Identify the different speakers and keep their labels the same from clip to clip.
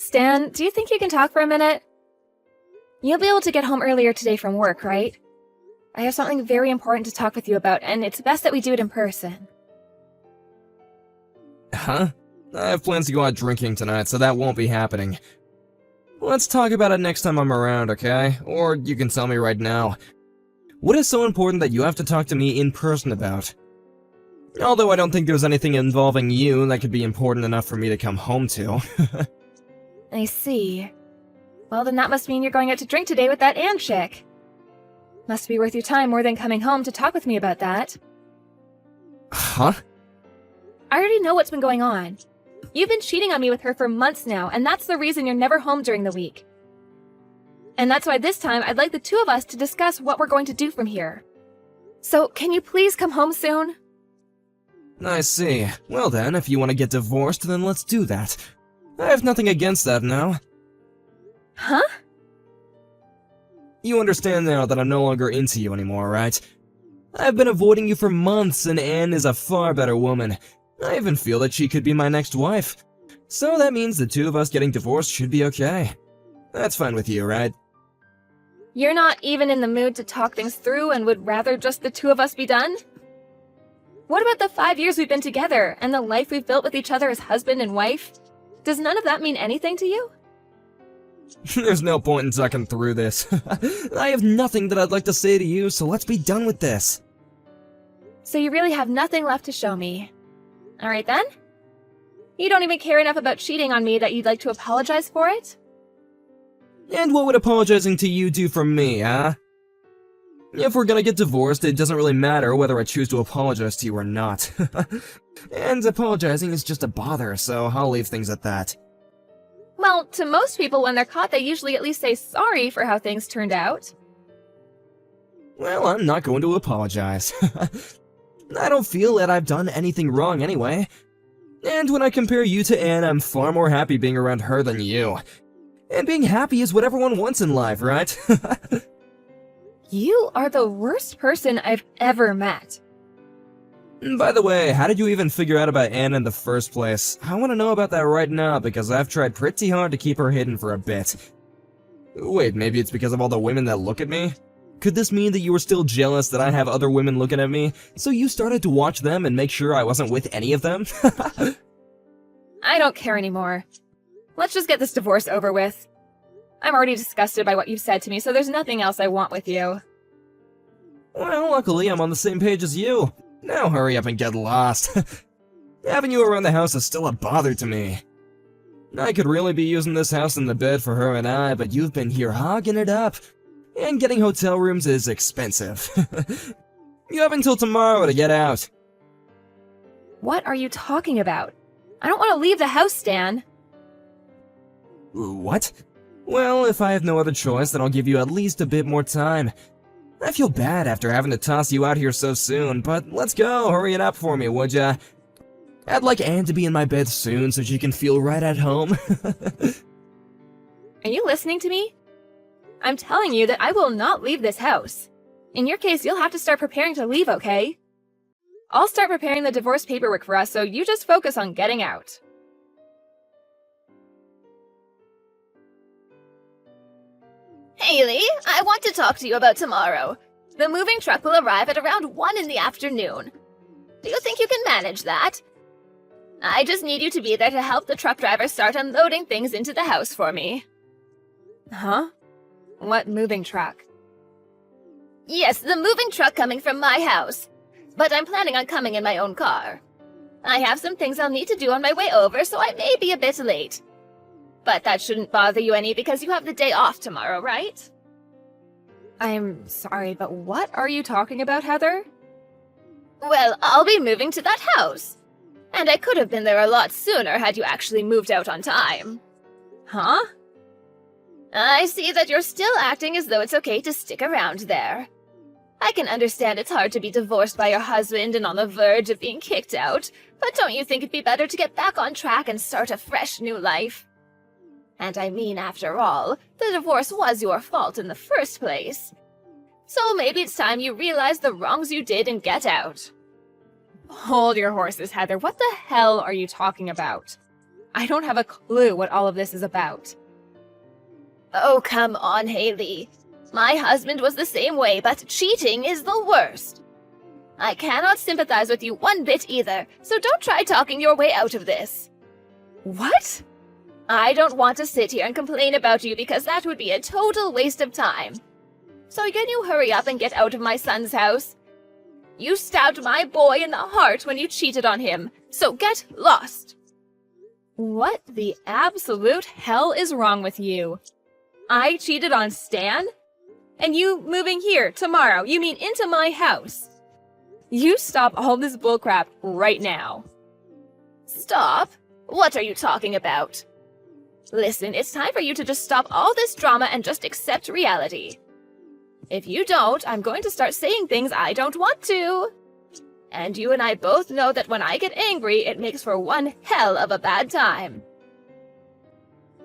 Speaker 1: Stan, do you think you can talk for a minute? You'll be able to get home earlier today from work, right? I have something very important to talk with you about, and it's best that we do it in person.
Speaker 2: Huh? I have plans to go out drinking tonight, so that won't be happening. Let's talk about it next time I'm around, okay? Or you can tell me right now. What is so important that you have to talk to me in person about? Although I don't think there's anything involving you that could be important enough for me to come home to.
Speaker 1: I see. Well, then that must mean you're going out to drink today with that Anne chick. Must be worth your time more than coming home to talk with me about that.
Speaker 2: Huh?
Speaker 1: I already know what's been going on. You've been cheating on me with her for months now, and that's the reason you're never home during the week. And that's why this time I'd like the two of us to discuss what we're going to do from here. So, can you please come home soon?
Speaker 2: I see. Well then, if you want to get divorced, then let's do that. I have nothing against that now.
Speaker 1: Huh?
Speaker 2: You understand now that I'm no longer into you anymore, right? I've been avoiding you for months, and Anne is a far better woman. I even feel that she could be my next wife. So that means the two of us getting divorced should be okay. That's fine with you, right?
Speaker 1: You're not even in the mood to talk things through and would rather just the two of us be done? What about the 5 years we've been together, and the life we've built with each other as husband and wife? Does none of that mean anything to you?
Speaker 2: There's no point in talking through this. I have nothing that I'd like to say to you, so let's be done with this.
Speaker 1: So you really have nothing left to show me. Alright then? You don't even care enough about cheating on me that you'd like to apologize for it?
Speaker 2: And what would apologizing to you do for me, huh? If we're gonna get divorced, it doesn't really matter whether I choose to apologize to you or not. And apologizing is just a bother, so I'll leave things at that.
Speaker 1: Well, to most people when they're caught, they usually at least say sorry for how things turned out.
Speaker 2: Well, I'm not going to apologize. I don't feel that I've done anything wrong anyway. And when I compare you to Anne, I'm far more happy being around her than you. And being happy is what everyone wants in life, right?
Speaker 1: You are the worst person I've ever met.
Speaker 2: By the way, how did you even figure out about Anne in the first place? I want to know about that right now because I've tried pretty hard to keep her hidden for a bit. Wait, maybe it's because of all the women that look at me? Could this mean that you were still jealous that I have other women looking at me, so you started to watch them and make sure I wasn't with any of them?
Speaker 1: I don't care anymore. Let's just get this divorce over with. I'm already disgusted by what you've said to me, so there's nothing else I want with you.
Speaker 2: Well, luckily I'm on the same page as you. Now hurry up and get lost. Having you around the house is still a bother to me. I could really be using this house and the bed for her and I, but you've been here hogging it up. And getting hotel rooms is expensive. You have until tomorrow to get out.
Speaker 1: What are you talking about? I don't want to leave the house, Stan.
Speaker 2: What? Well, if I have no other choice, then I'll give you at least a bit more time. I feel bad after having to toss you out here so soon, but let's go, hurry it up for me, would ya? I'd like Anne to be in my bed soon so she can feel right at home.
Speaker 1: Are you listening to me? I'm telling you that I will not leave this house. In your case, you'll have to start preparing to leave, okay? I'll start preparing the divorce paperwork for us, so you just focus on getting out.
Speaker 3: Haley, I want to talk to you about tomorrow. The moving truck will arrive at around 1 in the afternoon. Do you think you can manage that? I just need you to be there to help the truck driver start unloading things into the house for me.
Speaker 1: Huh? What moving truck?
Speaker 3: Yes, the moving truck coming from my house. But I'm planning on coming in my own car. I have some things I'll need to do on my way over, so I may be a bit late. But that shouldn't bother you any because you have the day off tomorrow, right?
Speaker 1: I'm sorry, but what are you talking about, Heather?
Speaker 3: Well, I'll be moving to that house. And I could have been there a lot sooner had you actually moved out on time.
Speaker 1: Huh?
Speaker 3: I see that you're still acting as though it's okay to stick around there. I can understand it's hard to be divorced by your husband and on the verge of being kicked out, but don't you think it'd be better to get back on track and start a fresh new life? And I mean, after all, the divorce was your fault in the first place. So maybe it's time you realize the wrongs you did and get out.
Speaker 1: Hold your horses, Heather. What the hell are you talking about? I don't have a clue what all of this is about.
Speaker 3: Oh, come on, Haley. My husband was the same way, but cheating is the worst. I cannot sympathize with you one bit either, so don't try talking your way out of this.
Speaker 1: What?
Speaker 3: I don't want to sit here and complain about you because that would be a total waste of time. So can you hurry up and get out of my son's house? You stabbed my boy in the heart when you cheated on him, so get lost.
Speaker 1: What the absolute hell is wrong with you? I cheated on Stan? And you moving here tomorrow, you mean into my house? You stop all this bullcrap right now.
Speaker 3: Stop? What are you talking about? Listen, it's time for you to just stop all this drama and just accept reality. If you don't, I'm going to start saying things I don't want to. And you and I both know that when I get angry, it makes for one hell of a bad time.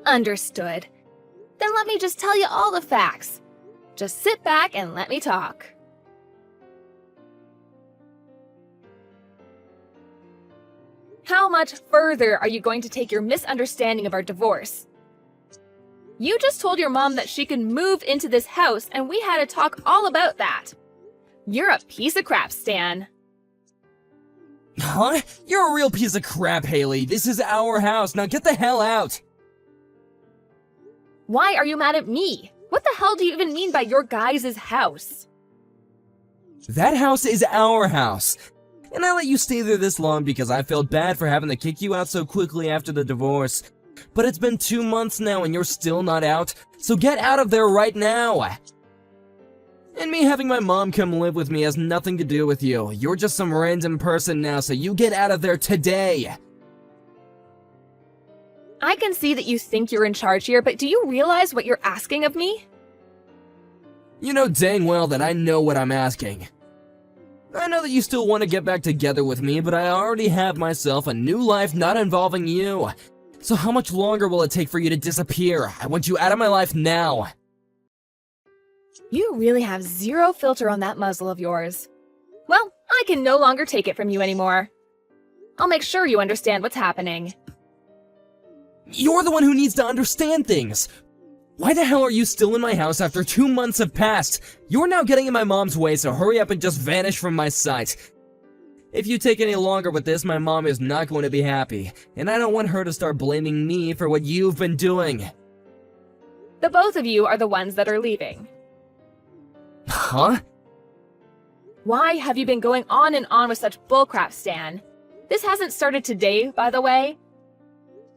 Speaker 1: Understood.
Speaker 3: Then let me just tell you all the facts. Just sit back and let me talk.
Speaker 1: How much further are you going to take your misunderstanding of our divorce? You just told your mom that she could move into this house, and we had to talk all about that. You're a piece of crap, Stan.
Speaker 2: Huh? You're a real piece of crap, Haley. This is our house. Now get the hell out.
Speaker 1: Why are you mad at me? What the hell do you even mean by your guys' house?
Speaker 2: That house is our house. And I let you stay there this long because I felt bad for having to kick you out so quickly after the divorce. But it's been 2 months now and you're still not out, so get out of there right now! And me having my mom come live with me has nothing to do with you. You're just some random person now, so you get out of there today!
Speaker 1: I can see that you think you're in charge here, but do you realize what you're asking of me?
Speaker 2: You know dang well that I know what I'm asking. I know that you still want to get back together with me, but I already have myself a new life not involving you. So how much longer will it take for you to disappear? I want you out of my life now.
Speaker 1: You really have zero filter on that muzzle of yours. Well, I can no longer take it from you anymore. I'll make sure you understand what's happening.
Speaker 2: You're the one who needs to understand things. Why the hell are you still in my house after 2 months have passed? You're now getting in my mom's way, so hurry up and just vanish from my sight. If you take any longer with this, my mom is not going to be happy, and I don't want her to start blaming me for what you've been doing.
Speaker 1: The both of you are the ones that are leaving.
Speaker 2: Huh?
Speaker 1: Why have you been going on and on with such bullcrap, Stan? This hasn't started today, by the way.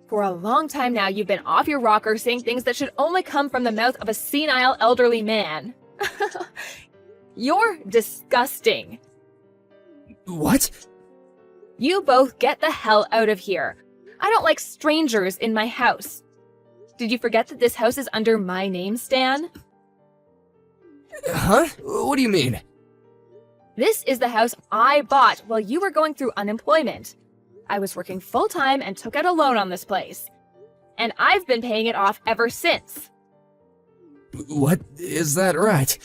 Speaker 1: For a long time now, you've been off your rocker saying things that should only come from the mouth of a senile elderly man. You're disgusting.
Speaker 2: What?
Speaker 1: You both get the hell out of here. I don't like strangers in my house. Did you forget that this house is under my name, Stan?
Speaker 2: Huh? What do you mean?
Speaker 1: This is the house I bought while you were going through unemployment. I was working full-time and took out a loan on this place. And I've been paying it off ever since.
Speaker 2: What? Is that right?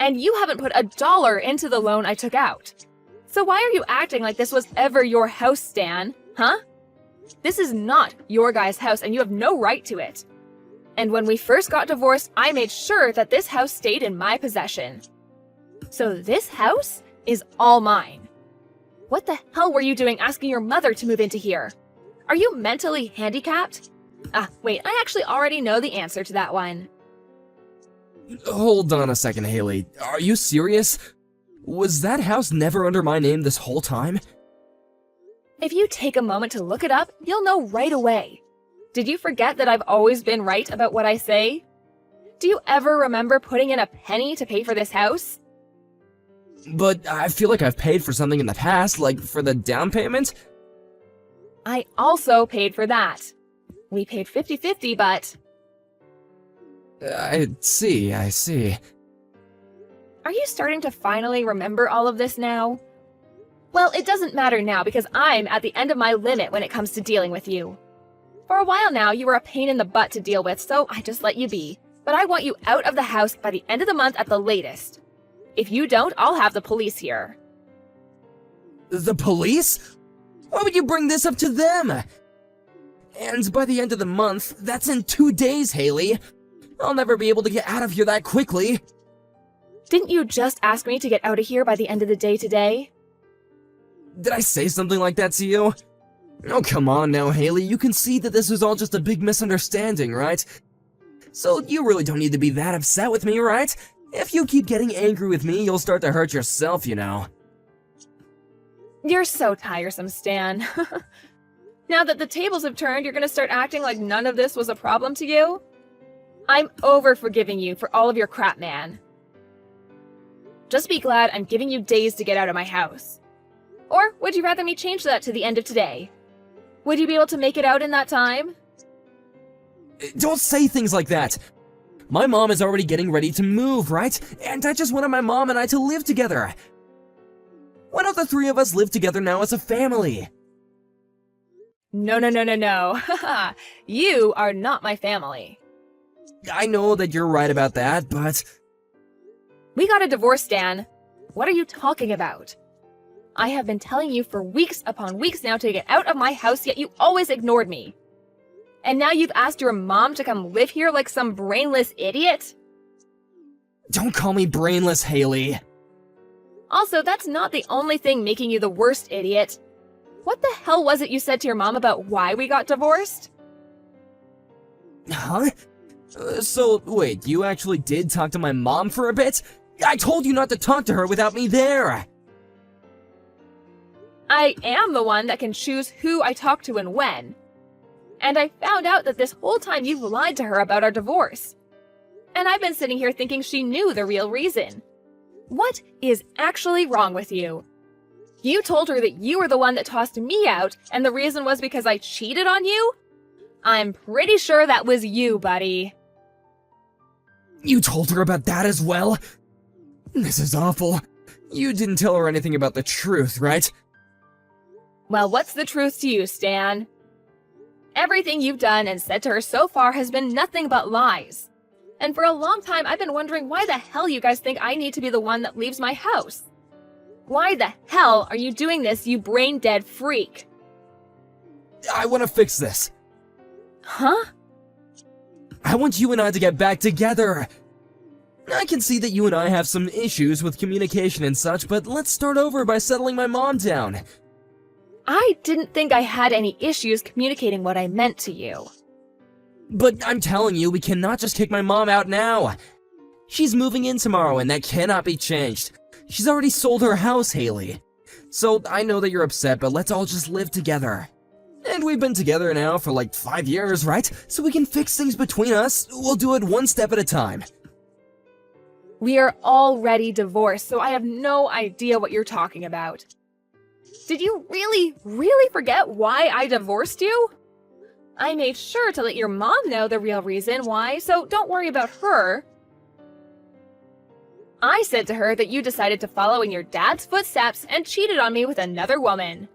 Speaker 1: And you haven't put $1 into the loan I took out. So why are you acting like this was ever your house, Stan? Huh? This is not your guy's house and you have no right to it. And when we first got divorced, I made sure that this house stayed in my possession. So this house is all mine. What the hell were you doing asking your mother to move into here? Are you mentally handicapped? Wait, I actually already know the answer to that one.
Speaker 2: Hold on a second, Haley. Are you serious? Was that house never under my name this whole time?
Speaker 1: If you take a moment to look it up, you'll know right away. Did you forget that I've always been right about what I say? Do you ever remember putting in a penny to pay for this house?
Speaker 2: But I feel like I've paid for something in the past, like for the down payment.
Speaker 1: I also paid for that. We paid 50-50, but...
Speaker 2: I see.
Speaker 1: Are you starting to finally remember all of this now? Well, it doesn't matter now because I'm at the end of my limit when it comes to dealing with you. For a while now, you were a pain in the butt to deal with, so I just let you be. But I want you out of the house by the end of the month at the latest. If you don't, I'll have the police here.
Speaker 2: The police? Why would you bring this up to them? And by the end of the month, that's in 2 days, Haley. I'll never be able to get out of here that quickly.
Speaker 1: Didn't you just ask me to get out of here by the end of the day today?
Speaker 2: Did I say something like that to you? Oh, come on now, Haley. You can see that this was all just a big misunderstanding, right? So you really don't need to be that upset with me, right? If you keep getting angry with me, you'll start to hurt yourself, you know.
Speaker 1: You're so tiresome, Stan. Now that the tables have turned, you're gonna start acting like none of this was a problem to you? I'm over forgiving you for all of your crap, man. Just be glad I'm giving you days to get out of my house. Or would you rather me change that to the end of today? Would you be able to make it out in that time?
Speaker 2: Don't say things like that. My mom is already getting ready to move, right? And I just wanted my mom and I to live together. Why don't the 3 of us live together now as a family?
Speaker 1: No. You are not my family.
Speaker 2: I know that you're right about that, but...
Speaker 1: We got a divorce, Dan. What are you talking about? I have been telling you for weeks upon weeks now to get out of my house, yet you always ignored me. And now you've asked your mom to come live here like some brainless idiot?
Speaker 2: Don't call me brainless, Haley.
Speaker 1: Also, that's not the only thing making you the worst idiot. What the hell was it you said to your mom about why we got divorced?
Speaker 2: Huh? So, wait, you actually did talk to my mom for a bit? I told you not to talk to her without me there!
Speaker 1: I am the one that can choose who I talk to and when. And I found out that this whole time you've lied to her about our divorce. And I've been sitting here thinking she knew the real reason. What is actually wrong with you? You told her that you were the one that tossed me out, and the reason was because I cheated on you? I'm pretty sure that was you, buddy.
Speaker 2: You told her about that as well? This is awful. You didn't tell her anything about the truth, right?
Speaker 1: Well, what's the truth to you, Stan? Everything you've done and said to her so far has been nothing but lies. And for a long time, I've been wondering why the hell you guys think I need to be the one that leaves my house. Why the hell are you doing this, you brain-dead freak?
Speaker 2: I want to fix this.
Speaker 1: Huh?
Speaker 2: I want you and I to get back together. I can see that you and I have some issues with communication and such, but let's start over by settling my mom down.
Speaker 1: I didn't think I had any issues communicating what I meant to you.
Speaker 2: But I'm telling you, we cannot just kick my mom out now. She's moving in tomorrow, and that cannot be changed. She's already sold her house, Haley. So I know that you're upset, but let's all just live together. And we've been together now for like 5 years, right? So we can fix things between us. We'll do it one step at a time.
Speaker 1: We are already divorced, so I have no idea what you're talking about. Did you really forget why I divorced you? I made sure to let your mom know the real reason why, so don't worry about her. I said to her that you decided to follow in your dad's footsteps and cheated on me with another woman.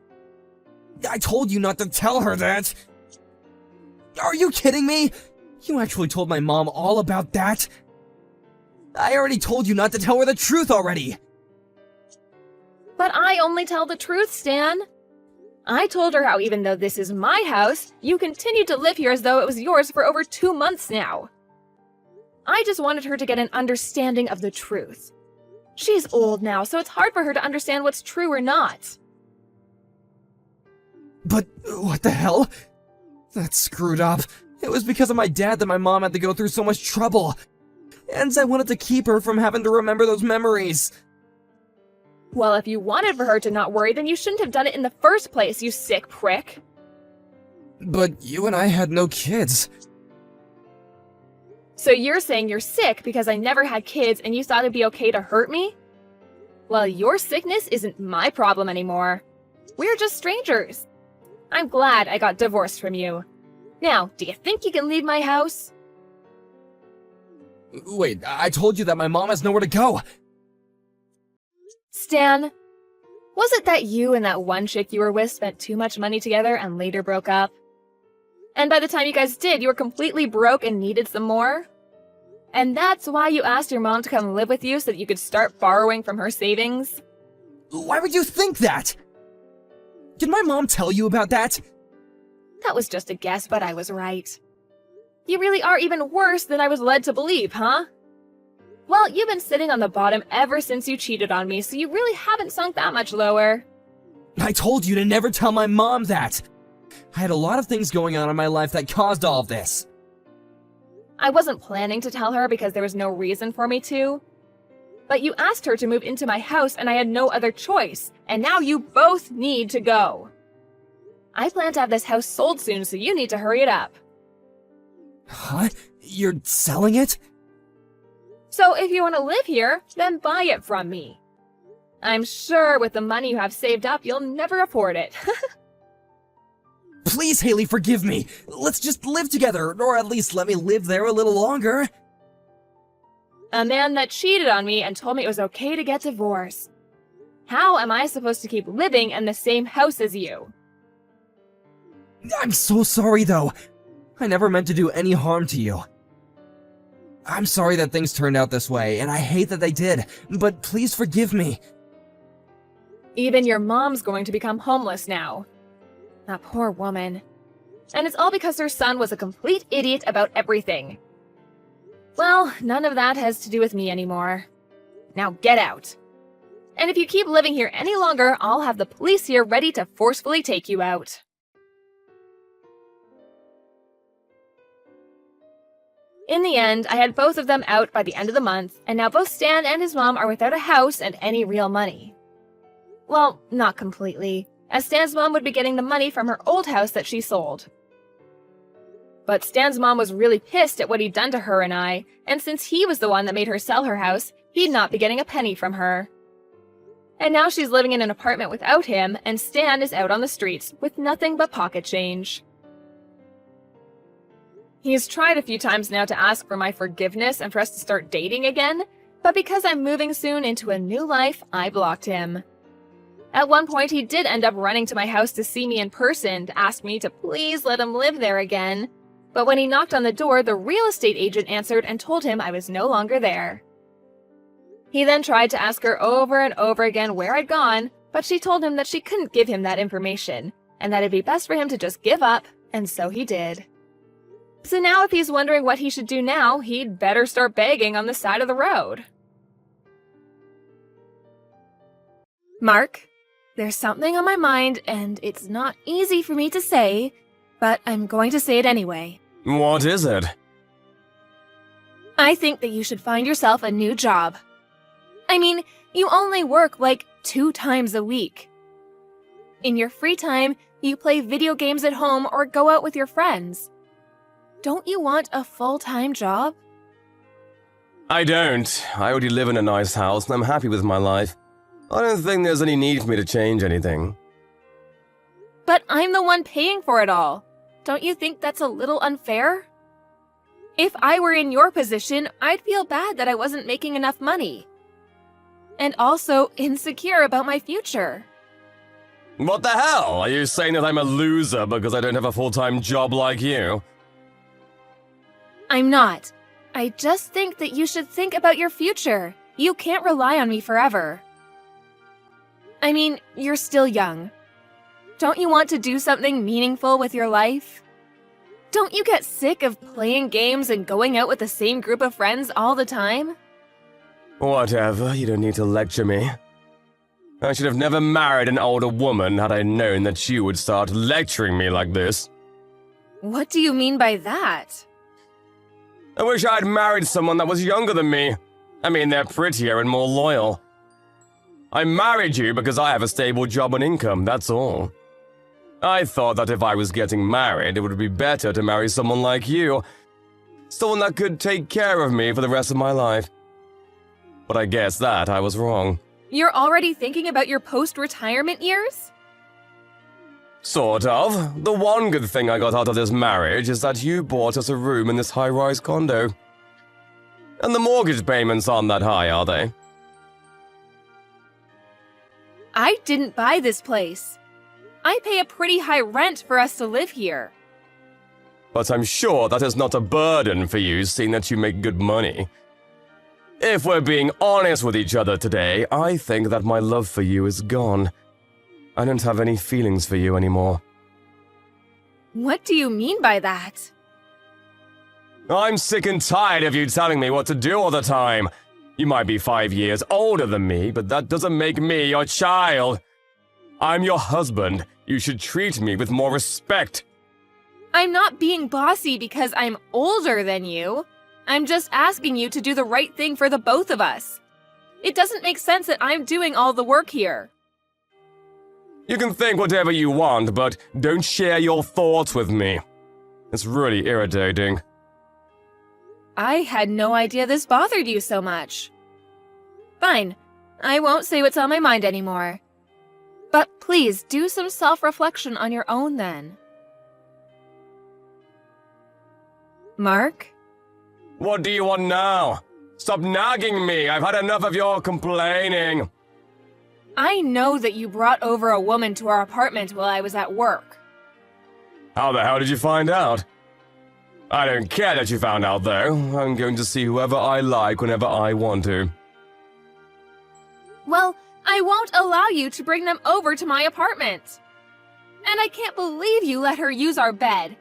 Speaker 2: I told you not to tell her that. Are you kidding me? You actually told my mom all about that? I already told you not to tell her the truth already.
Speaker 1: But I only tell the truth, Stan. I told her how even though this is my house, you continued to live here as though it was yours for over 2 months now. I just wanted her to get an understanding of the truth. She's old now, so it's hard for her to understand what's true or not.
Speaker 2: But what the hell? That's screwed up. It was because of my dad that my mom had to go through so much trouble. And I wanted to keep her from having to remember those memories.
Speaker 1: Well, if you wanted for her to not worry, then you shouldn't have done it in the first place, you sick prick.
Speaker 2: But you and I had no kids.
Speaker 1: So you're saying you're sick because I never had kids and you thought it'd be okay to hurt me? Well, your sickness isn't my problem anymore. We're just strangers. I'm glad I got divorced from you. Now, do you think you can leave my house?
Speaker 2: Wait, I told you that my mom has nowhere to go.
Speaker 1: Stan, was it that you and that one chick you were with spent too much money together and later broke up? And by the time you guys did, you were completely broke and needed some more? And that's why you asked your mom to come live with you so that you could start borrowing from her savings?
Speaker 2: Why would you think that? Did my mom tell you about that?
Speaker 1: That was just a guess, but I was right. You really are even worse than I was led to believe, huh? Well, you've been sitting on the bottom ever since you cheated on me, so you really haven't sunk that much lower.
Speaker 2: I told you to never tell my mom that! I had a lot of things going on in my life that caused all of this.
Speaker 1: I wasn't planning to tell her because there was no reason for me to. But you asked her to move into my house and I had no other choice, and now you both need to go. I plan to have this house sold soon, so you need to hurry it up.
Speaker 2: Huh? You're selling it?
Speaker 1: So if you want to live here, then buy it from me. I'm sure with the money you have saved up, you'll never afford it.
Speaker 2: Please, Haley, forgive me. Let's just live together, or at least let me live there a little longer.
Speaker 1: A man that cheated on me and told me it was okay to get divorced. How am I supposed to keep living in the same house as you?
Speaker 2: I'm so sorry, though. I never meant to do any harm to you. I'm sorry that things turned out this way, and I hate that they did, but please forgive me.
Speaker 1: Even your mom's going to become homeless now. That poor woman. And it's all because her son was a complete idiot about everything. Well, none of that has to do with me anymore. Now get out. And if you keep living here any longer, I'll have the police here ready to forcefully take you out. In the end, I had both of them out by the end of the month, and now both Stan and his mom are without a house and any real money. Well, not completely, as Stan's mom would be getting the money from her old house that she sold. But Stan's mom was really pissed at what he'd done to her and I, and since he was the one that made her sell her house, he'd not be getting a penny from her. And now she's living in an apartment without him, and Stan is out on the streets with nothing but pocket change. He's tried a few times now to ask for my forgiveness and for us to start dating again, but because I'm moving soon into a new life, I blocked him. At one point, he did end up running to my house to see me in person to ask me to please let him live there again, but when he knocked on the door, the real estate agent answered and told him I was no longer there. He then tried to ask her over and over again where I'd gone, but she told him that she couldn't give him that information, and that it'd be best for him to just give up, and so he did. So now if he's wondering what he should do now, he'd better start begging on the side of the road. Mark, there's something on my mind, and it's not easy for me to say, but I'm going to say it anyway.
Speaker 4: What is it?
Speaker 1: I think that you should find yourself a new job. I mean, you only work like 2 times a week. In your free time, you play video games at home or go out with your friends. Don't you want a full-time job?
Speaker 4: I don't. I already live in a nice house and I'm happy with my life. I don't think there's any need for me to change anything.
Speaker 1: But I'm the one paying for it all. Don't you think that's a little unfair? If I were in your position, I'd feel bad that I wasn't making enough money. And also insecure about my future.
Speaker 4: What the hell? Are you saying that I'm a loser because I don't have a full-time job like you?
Speaker 1: I'm not. I just think that you should think about your future. You can't rely on me forever. I mean, you're still young. Don't you want to do something meaningful with your life? Don't you get sick of playing games and going out with the same group of friends all the time?
Speaker 4: Whatever, you don't need to lecture me. I should have never married an older woman had I known that you would start lecturing me like this.
Speaker 1: What do you mean by that?
Speaker 4: I wish I'd married someone that was younger than me. I mean, they're prettier and more loyal. I married you because I have a stable job and income, that's all. I thought that if I was getting married, it would be better to marry someone like you. Someone that could take care of me for the rest of my life. But I guess that I was wrong.
Speaker 1: You're already thinking about your post-retirement years?
Speaker 4: Sort of. The one good thing I got out of this marriage is that you bought us a room in this high-rise condo. And the mortgage payments aren't that high, are they?
Speaker 1: I didn't buy this place. I pay a pretty high rent for us to live here.
Speaker 4: But I'm sure that is not a burden for you, seeing that you make good money. If we're being honest with each other today, I think that my love for you is gone. I don't have any feelings for you anymore.
Speaker 1: What do you mean by that?
Speaker 4: I'm sick and tired of you telling me what to do all the time. You might be 5 years older than me, but that doesn't make me your child. I'm your husband. You should treat me with more respect.
Speaker 1: I'm not being bossy because I'm older than you. I'm just asking you to do the right thing for the both of us. It doesn't make sense that I'm doing all the work here.
Speaker 4: You can think whatever you want, but don't share your thoughts with me. It's really irritating.
Speaker 1: I had no idea this bothered you so much. Fine, I won't say what's on my mind anymore. But please do some self-reflection on your own then. Mark?
Speaker 4: What do you want now? Stop nagging me. I've had enough of your complaining.
Speaker 1: I know that you brought over a woman to our apartment while I was at work.
Speaker 4: How the hell did you find out? I don't care that you found out, though. I'm going to see whoever I like whenever I want to.
Speaker 1: Well, I won't allow you to bring them over to my apartment. And I can't believe you let her use our bed.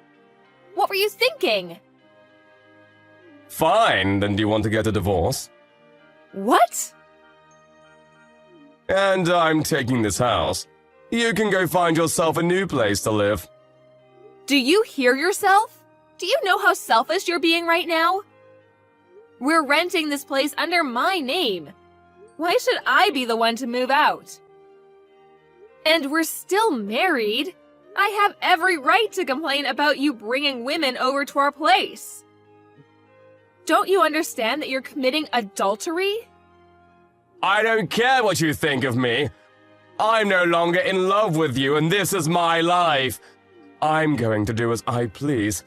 Speaker 1: What were you thinking?
Speaker 4: Fine, then do you want to get a divorce?
Speaker 1: What?
Speaker 4: And I'm taking this house. You can go find yourself a new place to live.
Speaker 1: Do you hear yourself? Do you know how selfish you're being right now? We're renting this place under my name. Why should I be the one to move out? And we're still married. I have every right to complain about you bringing women over to our place. Don't you understand that you're committing adultery?
Speaker 4: I don't care what you think of me. I'm no longer in love with you, and this is my life. I'm going to do as I please.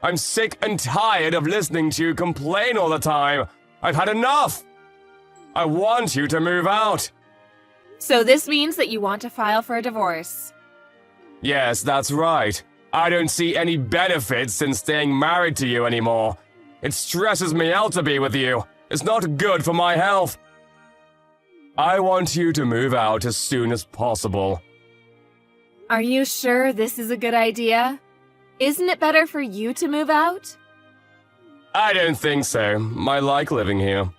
Speaker 4: I'm sick and tired of listening to you complain all the time. I've had enough. I want you to move out.
Speaker 1: So this means that you want to file for a divorce.
Speaker 4: Yes, that's right. I don't see any benefits in staying married to you anymore. It stresses me out to be with you. It's not good for my health. I want you to move out as soon as possible.
Speaker 1: Are you sure this is a good idea? Isn't it better for you to move out?
Speaker 4: I don't think so. I like living here.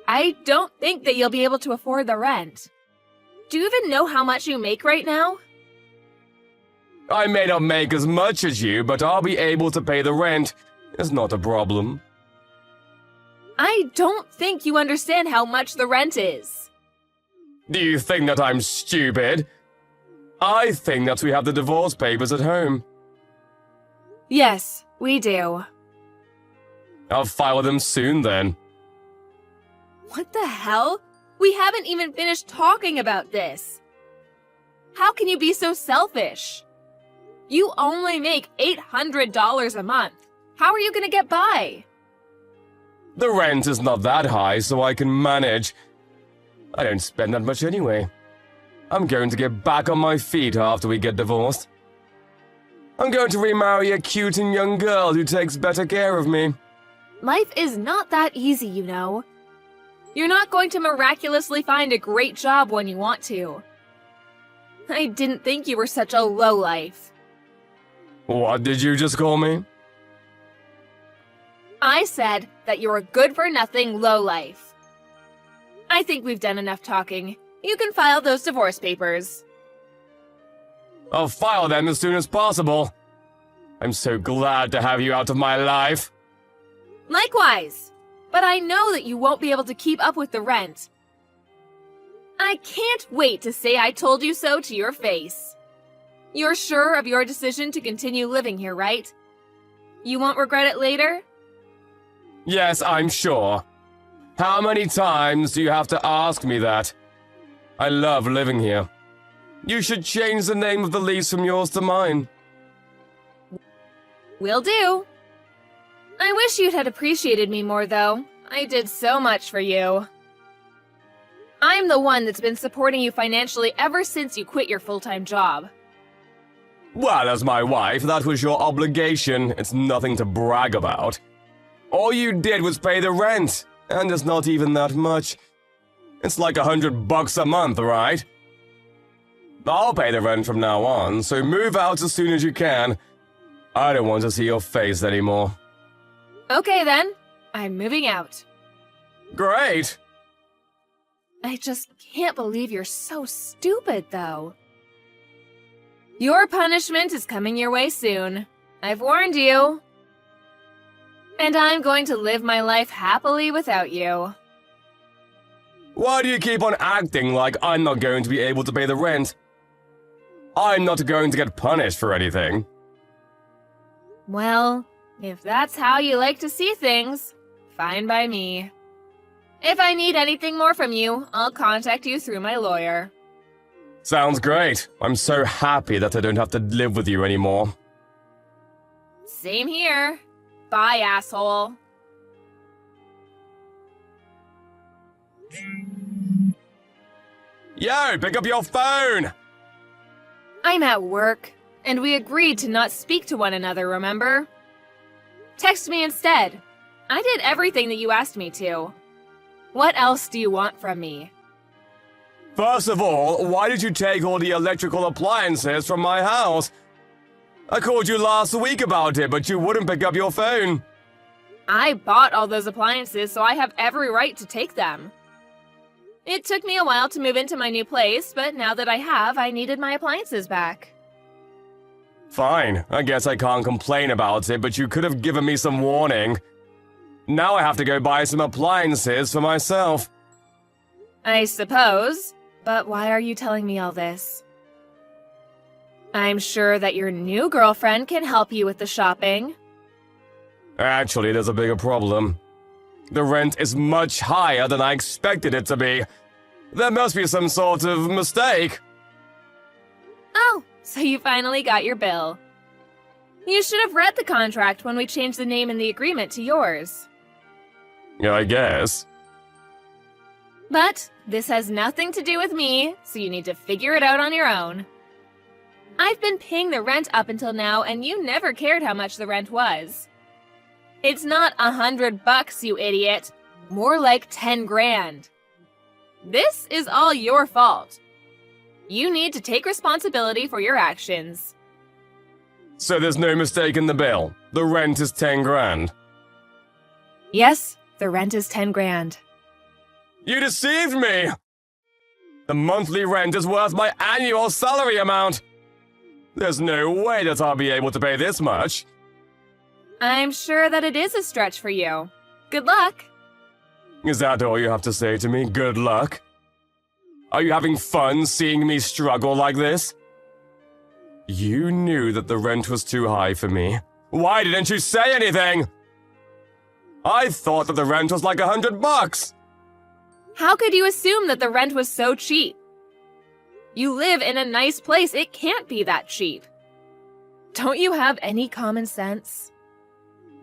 Speaker 1: I don't think that you'll be able to afford the rent. Do you even know how much you make right now?
Speaker 4: I may not make as much as you, but I'll be able to pay the rent. It's not a problem.
Speaker 1: I don't think you understand how much the rent is.
Speaker 4: Do you think that I'm stupid? I think that we have the divorce papers at home.
Speaker 1: Yes, we do.
Speaker 4: I'll file them soon then.
Speaker 1: What the hell? We haven't even finished talking about this. How can you be so selfish? You only make $800 a month. How are you gonna get by?
Speaker 4: The rent is not that high, so I can manage. I don't spend that much anyway. I'm going to get back on my feet after we get divorced. I'm going to remarry a cute and young girl who takes better care of me.
Speaker 1: Life is not that easy, you know. You're not going to miraculously find a great job when you want to. I didn't think you were such a lowlife.
Speaker 4: What did you just call me?
Speaker 1: I said that you're a good-for-nothing lowlife. I think we've done enough talking. You can file those divorce papers.
Speaker 4: I'll file them as soon as possible. I'm so glad to have you out of my life.
Speaker 1: Likewise. But I know that you won't be able to keep up with the rent. I can't wait to say I told you so to your face. You're sure of your decision to continue living here, right? You won't regret it later?
Speaker 4: Yes, I'm sure. How many times do you have to ask me that? I love living here. You should change the name of the lease from yours to mine.
Speaker 1: Will do. I wish you'd had appreciated me more, though. I did so much for you. I'm the one that's been supporting you financially ever since you quit your full-time job.
Speaker 4: Well, as my wife, that was your obligation. It's nothing to brag about. All you did was pay the rent, and it's not even that much. It's like $100 a month, right? I'll pay the rent from now on, so move out as soon as you can. I don't want to see your face anymore.
Speaker 1: Okay then, I'm moving out.
Speaker 4: Great!
Speaker 1: I just can't believe you're so stupid, though. Your punishment is coming your way soon. I've warned you. And I'm going to live my life happily without you.
Speaker 4: Why do you keep on acting like I'm not going to be able to pay the rent? I'm not going to get punished for anything.
Speaker 1: Well, if that's how you like to see things, fine by me. If I need anything more from you, I'll contact you through my lawyer.
Speaker 4: Sounds great. I'm so happy that I don't have to live with you anymore.
Speaker 1: Same here. Bye, asshole.
Speaker 4: Yo, pick up your phone!
Speaker 1: I'm at work, and we agreed to not speak to one another, remember? Text me instead. I did everything that you asked me to. What else do you want from me?
Speaker 4: First of all, why did you take all the electrical appliances from my house? I called you last week about it, but you wouldn't pick up your phone.
Speaker 1: I bought all those appliances, so I have every right to take them. It took me a while to move into my new place, but now that I have, I needed my appliances back.
Speaker 4: Fine, I guess I can't complain about it, but you could have given me some warning. Now I have to go buy some appliances for myself.
Speaker 1: I suppose, but why are you telling me all this? I'm sure that your new girlfriend can help you with the shopping.
Speaker 4: Actually, there's a bigger problem. The rent is much higher than I expected it to be. There must be some sort of mistake.
Speaker 1: Oh, so you finally got your bill. You should have read the contract when we changed the name in the agreement to yours.
Speaker 4: Yeah, I guess.
Speaker 1: But this has nothing to do with me, so you need to figure it out on your own. I've been paying the rent up until now, and you never cared how much the rent was. It's not $100, you idiot. More like 10 grand. This is all your fault. You need to take responsibility for your actions.
Speaker 4: So there's no mistake in the bill. The rent is 10 grand.
Speaker 1: Yes, the rent is 10 grand.
Speaker 4: You deceived me! The monthly rent is worth my annual salary amount. There's no way that I'll be able to pay this much.
Speaker 1: I'm sure that it is a stretch for you. Good luck.
Speaker 4: Is that all you have to say to me? Good luck? Are you having fun seeing me struggle like this? You knew that the rent was too high for me. Why didn't you say anything? I thought that the rent was like $100.
Speaker 1: How could you assume that the rent was so cheap? You live in a nice place. It can't be that cheap. Don't you have any common sense?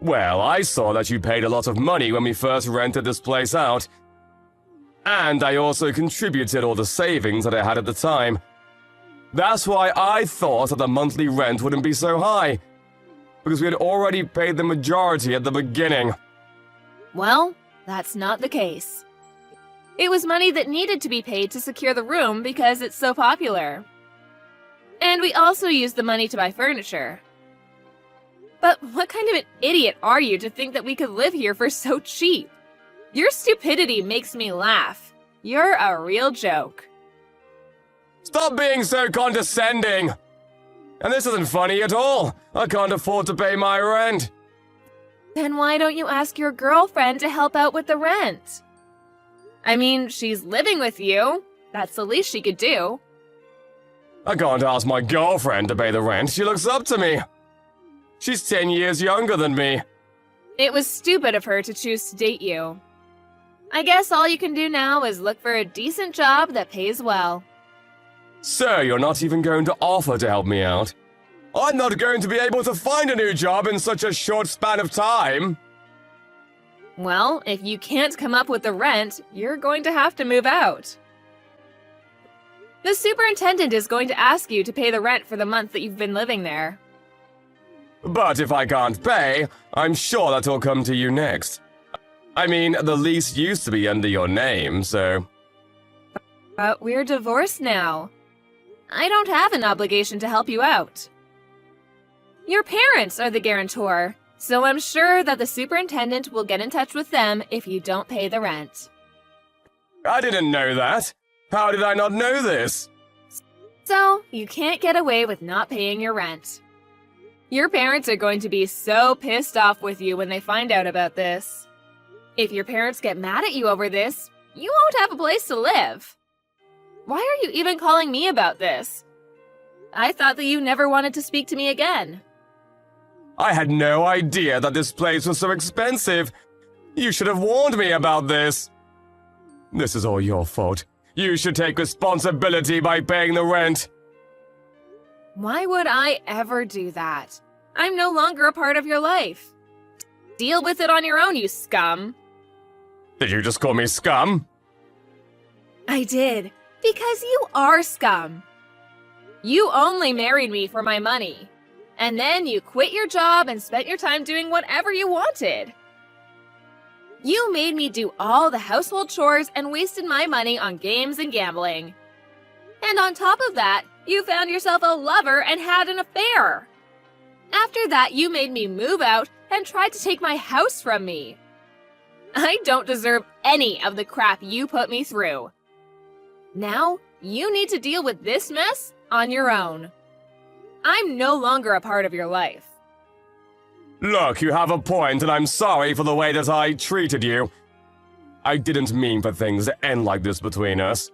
Speaker 4: Well, I saw that you paid a lot of money when we first rented this place out. And I also contributed all the savings that I had at the time. That's why I thought that the monthly rent wouldn't be so high. Because we had already paid the majority at the beginning.
Speaker 1: Well, that's not the case. It was money that needed to be paid to secure the room because it's so popular. And we also used the money to buy furniture. But what kind of an idiot are you to think that we could live here for so cheap? Your stupidity makes me laugh. You're a real joke.
Speaker 4: Stop being so condescending! And this isn't funny at all. I can't afford to pay my rent.
Speaker 1: Then why don't you ask your girlfriend to help out with the rent? I mean, she's living with you. That's the least she could do.
Speaker 4: I can't ask my girlfriend to pay the rent. She looks up to me. She's 10 years younger than me.
Speaker 1: It was stupid of her to choose to date you. I guess all you can do now is look for a decent job that pays well.
Speaker 4: So you're not even going to offer to help me out? I'm not going to be able to find a new job in such a short span of time.
Speaker 1: Well, if you can't come up with the rent, you're going to have to move out. The superintendent is going to ask you to pay the rent for the month that you've been living there.
Speaker 4: But if I can't pay, I'm sure that will come to you next. I mean, the lease used to be under your name, so...
Speaker 1: But we're divorced now. I don't have an obligation to help you out. Your parents are the guarantor, so I'm sure that the superintendent will get in touch with them if you don't pay the rent.
Speaker 4: I didn't know that. How did I not know this?
Speaker 1: So, you can't get away with not paying your rent. Your parents are going to be so pissed off with you when they find out about this. If your parents get mad at you over this, you won't have a place to live. Why are you even calling me about this? I thought that you never wanted to speak to me again.
Speaker 4: I had no idea that this place was so expensive. You should have warned me about this. This is all your fault. You should take responsibility by paying the rent.
Speaker 1: Why would I ever do that? I'm no longer a part of your life. Deal with it on your own, you scum.
Speaker 4: Did you just call me scum?
Speaker 1: I did, because you are scum. You only married me for my money. And then you quit your job and spent your time doing whatever you wanted. You made me do all the household chores and wasted my money on games and gambling. And on top of that, you found yourself a lover and had an affair. After that, you made me move out and tried to take my house from me. I don't deserve any of the crap you put me through. Now, you need to deal with this mess on your own. I'm no longer a part of your life.
Speaker 4: Look, you have a point, and I'm sorry for the way that I treated you. I didn't mean for things to end like this between us.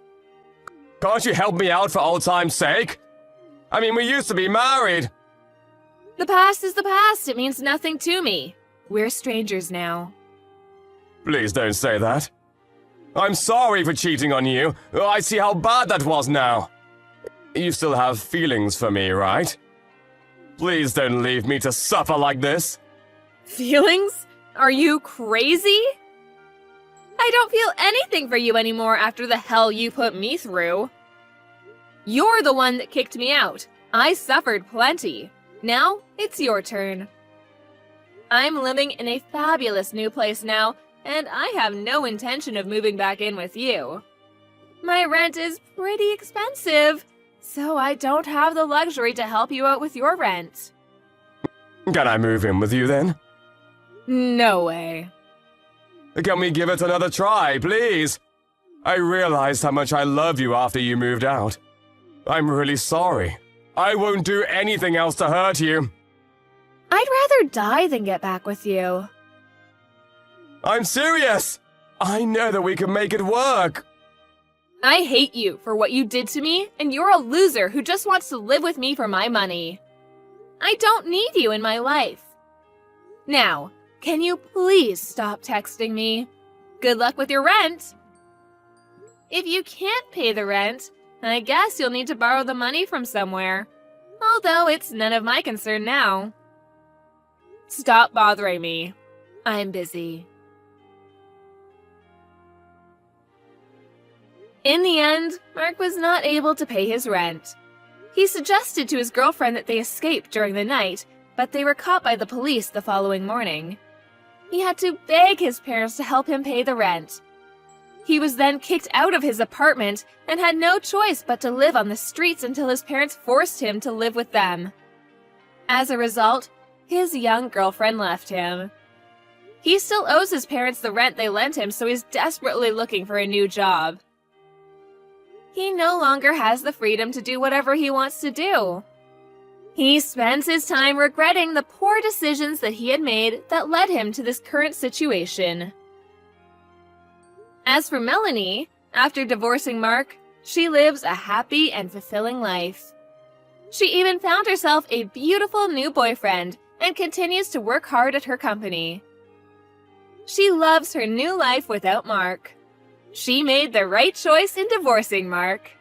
Speaker 4: Can't you help me out for old time's sake? I mean, we used to be married.
Speaker 1: The past is the past. It means nothing to me. We're strangers now.
Speaker 4: Please don't say that. I'm sorry for cheating on you. I see how bad that was now. You still have feelings for me, right? Please don't leave me to suffer like this.
Speaker 1: Feelings? Are you crazy? I don't feel anything for you anymore after the hell you put me through. You're the one that kicked me out. I suffered plenty. Now, it's your turn. I'm living in a fabulous new place now, and I have no intention of moving back in with you. My rent is pretty expensive, so I don't have the luxury to help you out with your rent.
Speaker 4: Can I move in with you then?
Speaker 1: No way.
Speaker 4: Can we give it another try, please? I realized how much I love you after you moved out. I'm really sorry. I won't do anything else to hurt you.
Speaker 1: I'd rather die than get back with you.
Speaker 4: I'm serious! I know that we can make it work.
Speaker 1: I hate you for what you did to me, and you're a loser who just wants to live with me for my money. I don't need you in my life. Now, can you please stop texting me? Good luck with your rent. If you can't pay the rent, I guess you'll need to borrow the money from somewhere. Although it's none of my concern now. Stop bothering me. I'm busy. In the end, Mark was not able to pay his rent. He suggested to his girlfriend that they escape during the night, but they were caught by the police the following morning. He had to beg his parents to help him pay the rent. He was then kicked out of his apartment and had no choice but to live on the streets until his parents forced him to live with them. As a result, his young girlfriend left him. He still owes his parents the rent they lent him, so he's desperately looking for a new job. He no longer has the freedom to do whatever he wants to do. He spends his time regretting the poor decisions that he had made that led him to this current situation. As for Melanie, after divorcing Mark, she lives a happy and fulfilling life. She even found herself a beautiful new boyfriend and continues to work hard at her company. She loves her new life without Mark. She made the right choice in divorcing Mark.